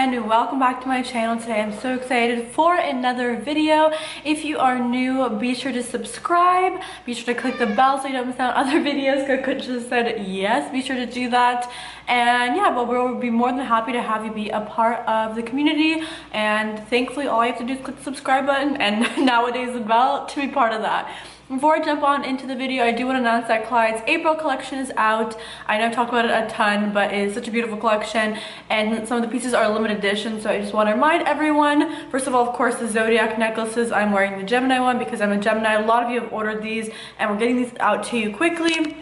and welcome back to my channel. Today I'm so excited for another video. If you are new, be sure to subscribe, be sure to click the bell so you don't miss out on other videos. Coach just said yes, be sure to do that. And yeah, but we'll be more than happy to have you be a part of the community, and thankfully all you have to do is click the subscribe button and nowadays the bell to be part of that. Before I jump on into the video, I do want to announce that Clyde's April collection is out. I know I've talked about it a ton, but it is such a beautiful collection, and some of the pieces are limited edition, so I just want to remind everyone. First of all, of course, the Zodiac necklaces. I'm wearing the Gemini one because I'm a Gemini. A lot of you have ordered these, and we're getting these out to you quickly.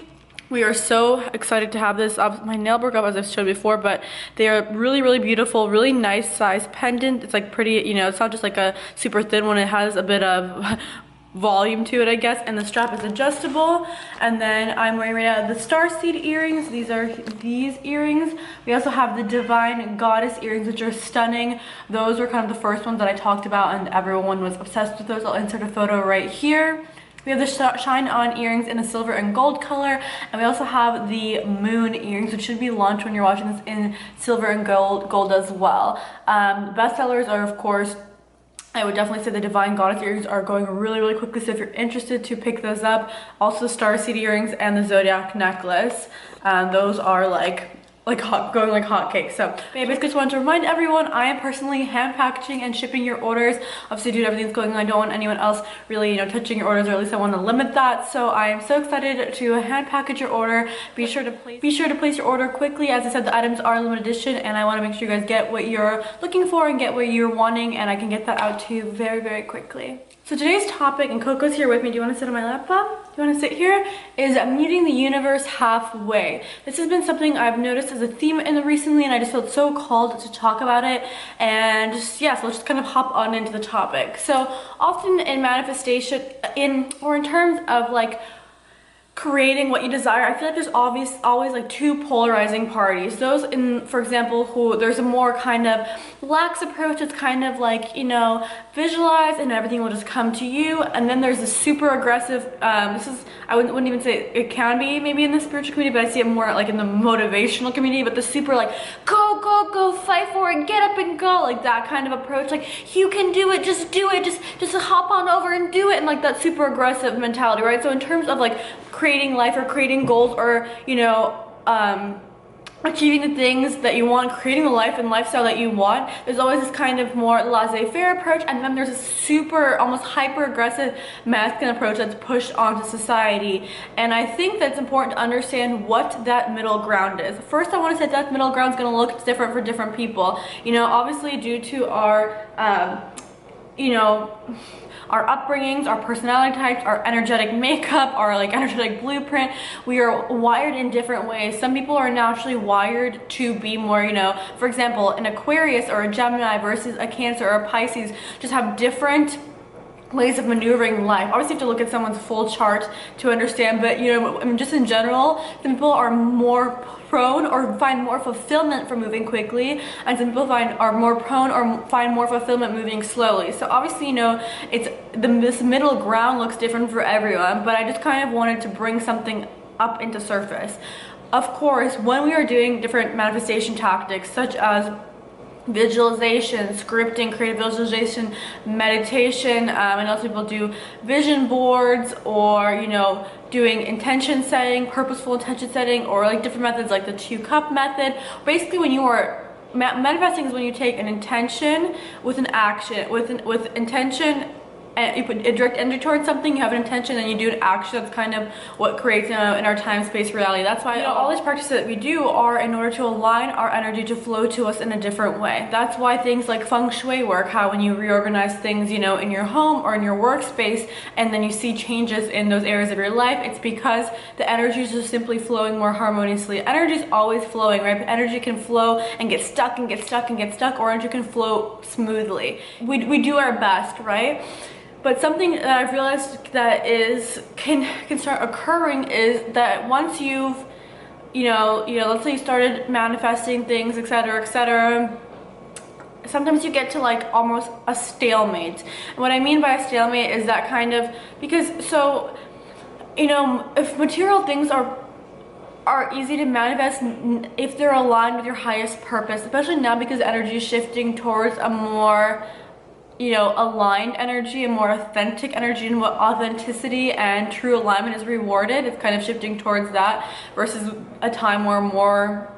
We are so excited to have this. My nail broke up as I've showed before, but they are really beautiful, really nice size pendant. It's like pretty, you know, it's not just like a super thin one. It has a bit of volume to it, I guess, and the strap is adjustable. And then I'm wearing right now the Starseed earrings. These are these earrings. We also have the Divine Goddess earrings, which are stunning. Those were kind of the first ones that I talked about, and everyone was obsessed with those. I'll insert a photo right here. We have the Shine On earrings in a silver and gold color, and we also have the Moon earrings, which should be launched when you're watching this, in silver and gold as well. Bestsellers are, of course, I would definitely say the Divine Goddess earrings are going really quickly, so if you're interested to pick those up. Also Starseed earrings and the Zodiac necklace. Those are going like hotcakes. So I basically just wanted to remind everyone, I am personally hand packaging and shipping your orders. Obviously, due to everything that's going on, I don't want anyone else really, you know, touching your orders, or at least I want to limit that. So I am so excited to hand package your order. Be sure to place your order quickly. As I said, the items are limited edition, and I want to make sure you guys get what you're looking for and get what you're wanting, and I can get that out to you very quickly. So today's topic, and Coco's here with me. Do you want to sit on my laptop? Do you want to sit here? Is meeting the universe halfway. This has been something I've noticed as a theme in the recently, and I just felt so called to talk about it. And just, yeah, so let's just kind of hop on into the topic. So often in manifestation, in terms of like creating what you desire, I feel like there's always like two polarizing parties. Those in, for example, who there's a more kind of lax approach. It's kind of like, you know, visualize and everything will just come to you. And then there's a super aggressive, I wouldn't even say it can be maybe in the spiritual community, but I see it more like in the motivational community. But the super like go fight for it, get up and go, like that kind of approach. Like, you can do it, just do it, just hop on over and do it, and like that super aggressive mentality, right? So in terms of like creating life or creating goals, or, you know, achieving the things that you want, creating the life and lifestyle that you want, there's always this kind of more laissez-faire approach, and then there's a super, almost hyper-aggressive masculine approach that's pushed onto society. And I think that's important to understand what that middle ground is. First, I want to say that middle ground is going to look different for different people. You know, obviously due to our, you know, our upbringings, our personality types, our energetic makeup, our like energetic blueprint, we are wired in different ways. Some people are naturally wired to be more, you know, for example, an Aquarius or a Gemini versus a Cancer or a Pisces just have different ways of maneuvering life. Obviously you have to look at someone's full chart to understand, but you know, I mean, just in general, some people are more prone or find more fulfillment from moving quickly, and some people are more prone or find more fulfillment moving slowly. So obviously, you know, this middle ground looks different for everyone, but I just kind of wanted to bring something up into surface. Of course, when we are doing different manifestation tactics such as visualization, scripting, creative visualization, meditation, and also people do vision boards, or, you know, doing intention setting, purposeful intention setting, or like different methods like the 2-cup method. Basically, when you are manifesting is when you take an intention with an action, with intention, and you put a direct energy towards something, you have an intention, and you do an action. That's kind of what creates in our time-space reality. That's why, you know, all these practices that we do are in order to align our energy to flow to us in a different way. That's why things like feng shui work, how when you reorganize things, you know, in your home or in your workspace, and then you see changes in those areas of your life, it's because the energy is just simply flowing more harmoniously. Energy is always flowing, right? But energy can flow and get stuck and get stuck and get stuck, or energy can flow smoothly. We do our best, right? But something that I've realized that can start occurring is that once you've, you know, let's say you started manifesting things, etc., sometimes you get to like almost a stalemate. And what I mean by a stalemate is that kind of, because, so, you know, if material things are are easy to manifest if they're aligned with your highest purpose, especially now because energy is shifting towards a more, you know, aligned energy, a more authentic energy, and what authenticity and true alignment is rewarded. It's kind of shifting towards that versus a time where more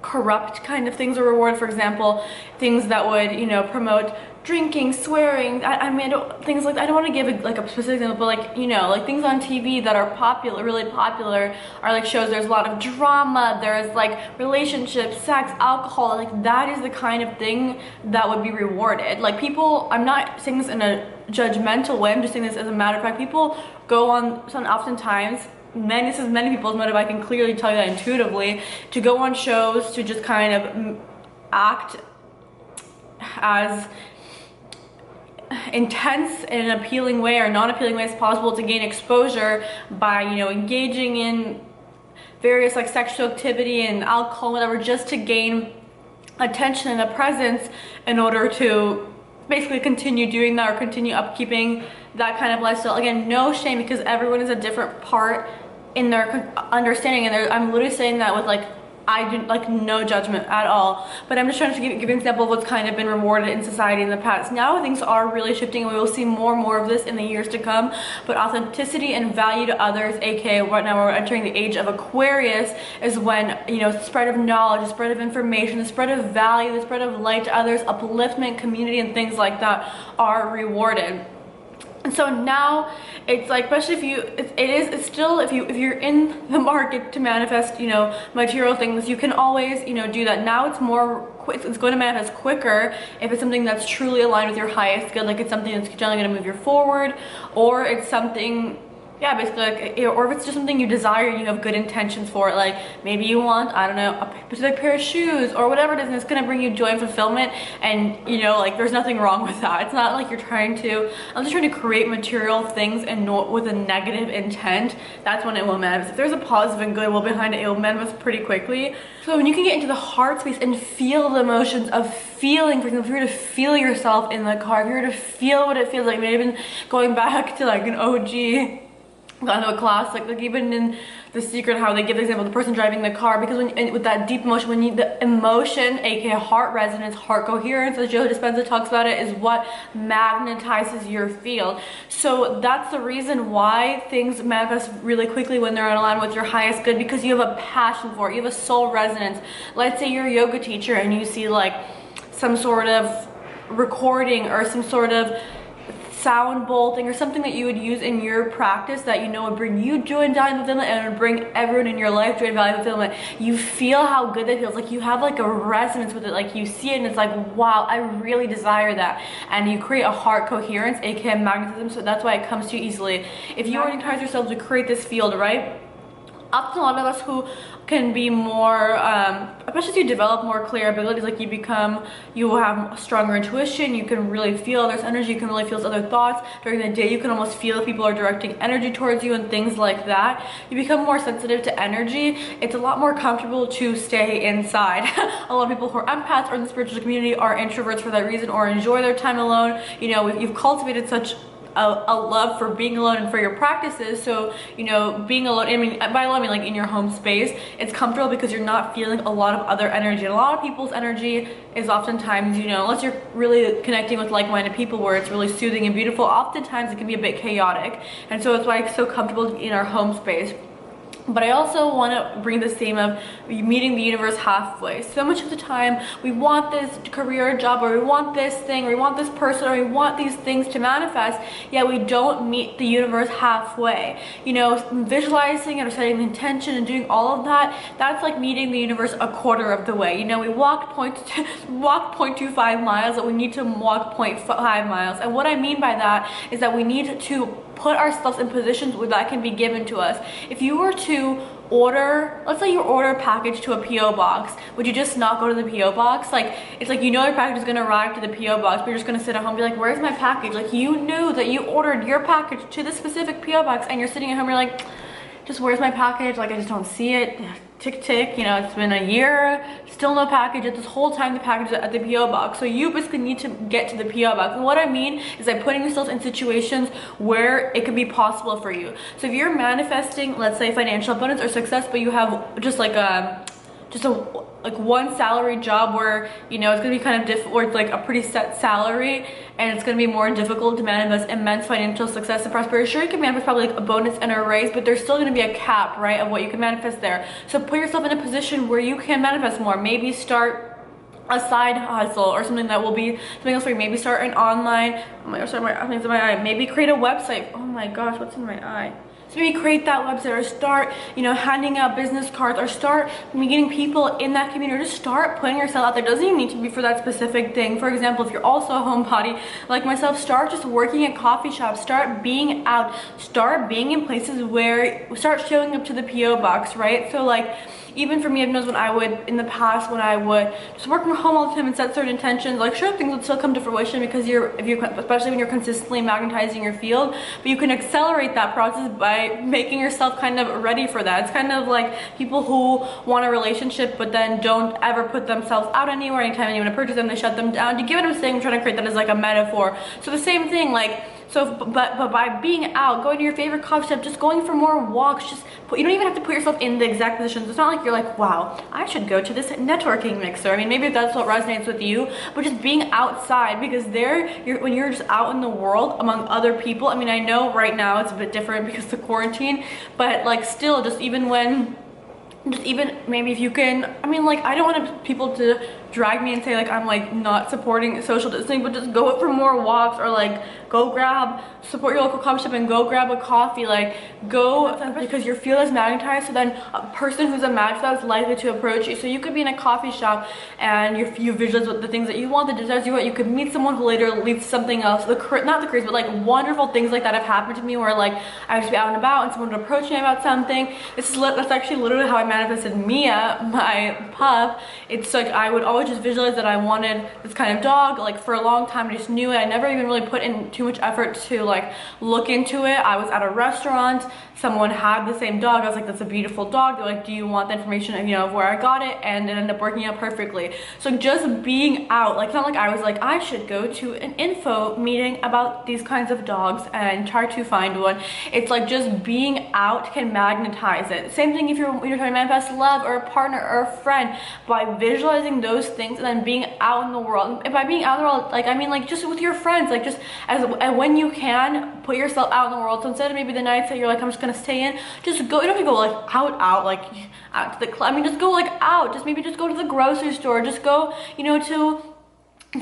corrupt kind of things are rewarded. For example, things that would, you know, promote drinking, swearing. I mean, things like, I don't want to give a specific example, but like, you know, like things on TV that are popular, really popular, are like shows. There's a lot of drama. There's like relationships, sex, alcohol. Like that is the kind of thing that would be rewarded. Like people, I'm not saying this in a judgmental way. I'm just saying this as a matter of fact. People go on, oftentimes. This is many people's motive, I can clearly tell you that intuitively, to go on shows to just kind of act as intense in an appealing way or non-appealing way as possible to gain exposure by, you know, engaging in various like sexual activity and alcohol, whatever, just to gain attention and a presence in order to basically continue doing that or continue upkeeping that kind of lifestyle. Again, no shame, because everyone is a different part in their understanding, and I'm literally saying that with like, I do like no judgment at all, but I'm just trying to give an example of what's kind of been rewarded in society in the past. Now things are really shifting, and we will see more and more of this in the years to come. But authenticity and value to others, aka right now we're entering the age of Aquarius, is when, you know, spread of knowledge, the spread of information, the spread of value, the spread of light to others, upliftment, community, and things like that are rewarded. And so now it's like, especially if you, it's still, if you're in the market to manifest, you know, material things, you can always, you know, do that. Now it's more, it's going to manifest quicker if it's something that's truly aligned with your highest good, like it's something that's generally going to move you forward, or it's something, yeah, basically like, or if it's just something you desire and you have good intentions for it, like maybe you want, I don't know, a specific pair of shoes or whatever it is, and it's gonna bring you joy and fulfillment, and you know, like there's nothing wrong with that. It's not like you're trying to, I'm just trying to create material things and not with a negative intent. That's when it will manifest. If there's a positive and goodwill behind it, it will manifest pretty quickly. So when you can get into the heart space and feel the emotions of feeling, for example, if you were to feel yourself in the car, if you were to feel what it feels like, maybe even going back to like an OG kind of a class, like even in The Secret, how they give the example of the person driving the car, because when with that deep emotion, when you, the emotion, aka heart resonance, heart coherence, as Joe Dispenza talks about it, is what magnetizes your field. So that's the reason why things manifest really quickly when they're in alignment with your highest good, because you have a passion for it, you have a soul resonance. Let's say you're a yoga teacher and you see like some sort of recording or some sort of sound bowl thing or something that you would use in your practice that you know would bring you joy and value and fulfillment, and would bring everyone in your life joy and value and fulfillment. You feel how good that feels, like you have like a resonance with it, like you see it and it's like, wow, I really desire that, and you create a heart coherence, aka magnetism. So that's why it comes to you easily. If you magnetize yourself to create this field, right? Often a lot of us who can be more, especially as you develop more clear abilities, like you will have stronger intuition, you can really feel others' energy, you can really feel other thoughts. During the day, you can almost feel if people are directing energy towards you and things like that. You become more sensitive to energy. It's a lot more comfortable to stay inside. A lot of people who are empaths or in the spiritual community are introverts for that reason, or enjoy their time alone. You know, you've cultivated such a love for being alone and for your practices, so you know, being alone, I mean by alone I mean like in your home space, it's comfortable because you're not feeling a lot of other energy. And a lot of people's energy is oftentimes, you know, unless you're really connecting with like-minded people where it's really soothing and beautiful, oftentimes it can be a bit chaotic, and so it's why it's so comfortable in our home space. But I also want to bring this theme of meeting the universe halfway. So much of the time we want this career job, or we want this thing, or we want this person, or we want these things to manifest, yet we don't meet the universe halfway. You know, visualizing or setting an intention and doing all of that, that's like meeting the universe a quarter of the way. You know, we walked 0.25 miles, but we need to walk 0.5 miles. And what I mean by that is that we need to put ourselves in positions where that can be given to us. If you were to order, let's say you order a package to a PO box, would you just not go to the PO box? Like, it's like, you know, your package is gonna arrive to the PO box, but you're just gonna sit at home and be like, where's my package? Like, you knew that you ordered your package to this specific PO box, and you're sitting at home, you're like, just where's my package? Like, I just don't see it. tick tick, you know, it's been a year, still no package. At this whole time the package is at the PO box. So you basically need to get to the PO box. And what I mean is like putting yourself in situations where it could be possible for you. So if you're manifesting, let's say, financial abundance or success, but you have just like a one salary job where, you know, it's gonna be kind of difficult, or it's like a pretty set salary, and it's gonna be more difficult to manifest immense financial success and prosperity. Sure, you can manifest probably like a bonus and a raise, but there's still gonna be a cap, right, of what you can manifest there. So put yourself in a position where you can manifest more. Maybe start a side hustle or something that will be something else for you. Maybe start an online, oh my gosh, something's in my eye. Maybe create a website. Oh my gosh, what's in my eye? So maybe create that website, or start, you know, handing out business cards, or start meeting people in that community, or just start putting yourself out there. It doesn't even need to be for that specific thing. For example, if you're also a homebody like myself, start just working at coffee shops, start being out, start being in places where, start showing up to the PO box, right? So like, even for me, I've noticed when I would, in the past, when I would just work from home all the time and set certain intentions, like sure, things would still come to fruition because especially when you're consistently magnetizing your field, but you can accelerate that process by making yourself kind of ready for that. It's kind of like people who want a relationship but then don't ever put themselves out anywhere. Anytime anyone approaches them, they shut them down. Do you get what I'm saying? I'm trying to create that as like a metaphor. So the same thing, like, so, but by being out, going to your favorite coffee shop, just going for more walks, you don't even have to put yourself in the exact positions. It's not like you're like, wow, I should go to this networking mixer. I mean, maybe that's what resonates with you, but just being outside, because when you're just out in the world among other people, I mean, I know right now it's a bit different because of the quarantine, but like still, just even maybe if you can, I mean, like, I don't want people to drag me and say like I'm like not supporting social distancing, but just go for more walks, or like go support your local coffee shop and go grab a coffee, like go, because your field is magnetized. So then a person who's a match that is likely to approach you. So you could be in a coffee shop and you visualize what the things that you want, the desires you want. You could meet someone who later leads to something else. Not the crazy, but like wonderful things like that have happened to me, where like I would just be out and about and someone would approach me about something. That's actually literally how I manifested Mia, my pup. It's like I would always just visualize that I wanted this kind of dog, like for a long time. I just knew it. I never even really put in too much effort to like look into it. I was at a restaurant, someone had the same dog. I was like, that's a beautiful dog. They're like, do you want the information, you know, of where I got it? And it ended up working out perfectly. So just being out, like, it's not like I was like, I should go to an info meeting about these kinds of dogs and try to find one. It's like just being out can magnetize it. Same thing if you're trying to manifest love or a partner or a friend, by visualizing those things and then being out in the world. And by being out in the world, like, I mean, like just with your friends, like just when you can put yourself out in the world. So instead of maybe the nights that you're like, I'm just gonna stay in, just go. You don't have to go like out like out to the club. I mean, just go like out. Just maybe just go to the grocery store. Just go, you know,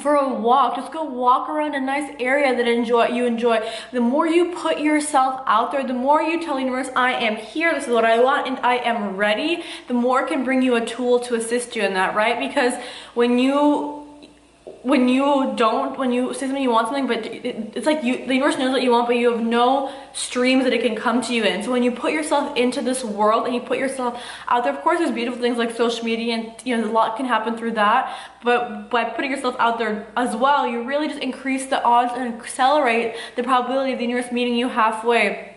for a walk. Just go walk around a nice area that you enjoy. The more you put yourself out there, the more you tell the universe, I am here, this is what I want, and I am ready, the more it can bring you a tool to assist you in that, right? Because when you say something, you want something, but it's like the universe knows what you want, but you have no streams that it can come to you in. So when you put yourself into this world and you put yourself out there, of course there's beautiful things like social media, and you know, a lot can happen through that, but by putting yourself out there as well, you really just increase the odds and accelerate the probability of the universe meeting you halfway.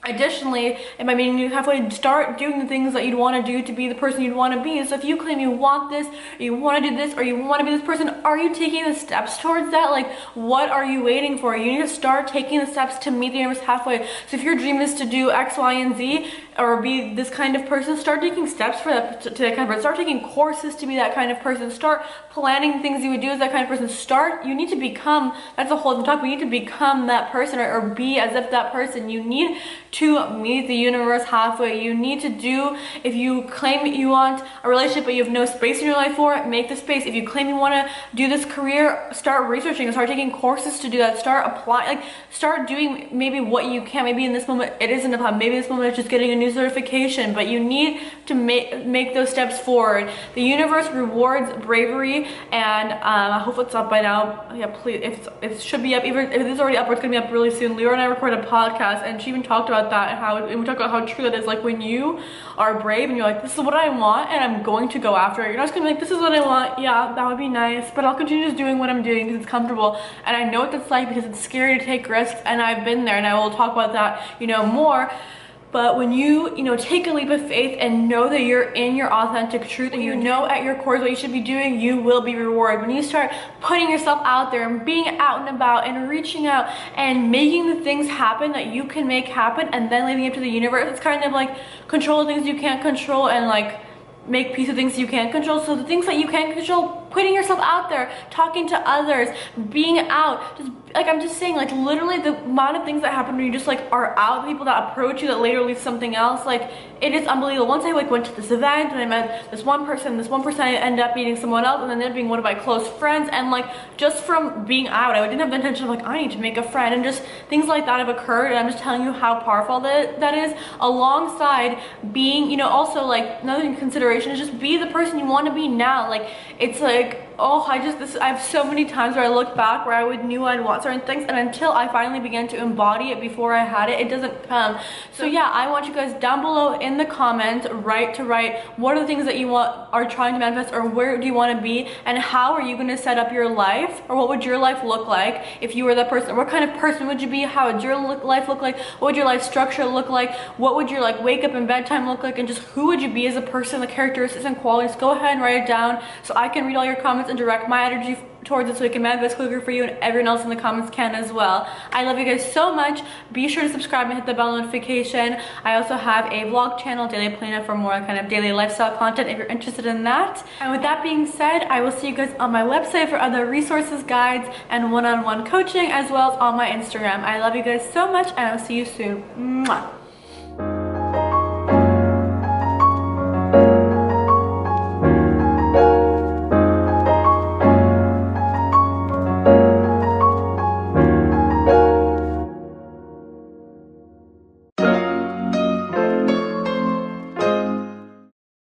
Additionally, and by meeting you halfway, start doing the things that you'd want to do to be the person you'd want to be. So if you claim you want this, or you want to do this, or you want to be this person, are you taking the steps towards that? Like, what are you waiting for? You need to start taking the steps to meet the universe halfway. So if your dream is to do X, Y, and Z, or be this kind of person, start taking steps for that, to that kind of person. Start taking courses to be that kind of person. Start planning things you would do as that kind of person. You need to become, that's a whole other topic, you need to become that person, or be as if that person. You need to meet the universe halfway. You need to do, if you claim you want a relationship but you have no space in your life for it, make the space. If you claim you want to do this career, start researching, start taking courses to do that, start applying, like start doing maybe what you can. Maybe in this moment it isn't a plan, maybe this moment it's just getting a new certification, but you need to make those steps forward. The universe rewards bravery, and I hope it's up by now. Yeah, please, it should be up. Even if it's already up, it's gonna be up really soon. Leora and I recorded a podcast and she even talked about that, and we talked about how true that is. Like, when you are brave and you're like, this is what I want and I'm going to go after it, you're not just gonna be like, this is what I want, yeah, that would be nice, but I'll continue just doing what I'm doing because it's comfortable. And I know what that's like, because it's scary to take risks, and I've been there, and I will talk about that, you know, more. but when you know, take a leap of faith and know that you're in your authentic truth and you know at your core what you should be doing, you will be rewarded. When you start putting yourself out there and being out and about and reaching out and making the things happen that you can make happen, and then leaving it to the universe, it's kind of like control the things you can't control and like make peace with things you can't control. So the things that you can control, putting yourself out there, talking to others, being out, just like I'm just saying, like literally the amount of things that happen when you just like are out, people that approach you that later leave something else, like it is unbelievable. Once I like went to this event and I met this one person I ended up meeting someone else, and then ended up being one of my close friends, and like just from being out, I didn't have the intention of like I need to make a friend, and just things like that have occurred, and I'm just telling you how powerful that is, alongside being, you know, also like another consideration is just be the person you want to be now. Like it's like, oh, I have so many times where I look back where I knew I'd want certain things, and until I finally began to embody it before I had it, it doesn't come. So yeah, I want you guys down below in the comments write what are the things that you are trying to manifest, or where do you want to be, and how are you going to set up your life, or what would your life look like if you were that person? What kind of person would you be? How would your life look like? What would your life structure look like? What would your like wake up and bedtime look like? And just who would you be as a person, the characteristics and qualities? Go ahead and write it down so I can read all your comments and direct my energy towards it, so we can manifest quicker for you, and everyone else in the comments can as well. I love you guys so much. Be sure to subscribe and hit the bell notification. I also have a vlog channel, Daily Polina, for more kind of daily lifestyle content if you're interested in that. And with that being said, I will see you guys on my website for other resources, guides, and one-on-one coaching, as well as on my Instagram. I love you guys so much, and I'll see you soon. Mwah.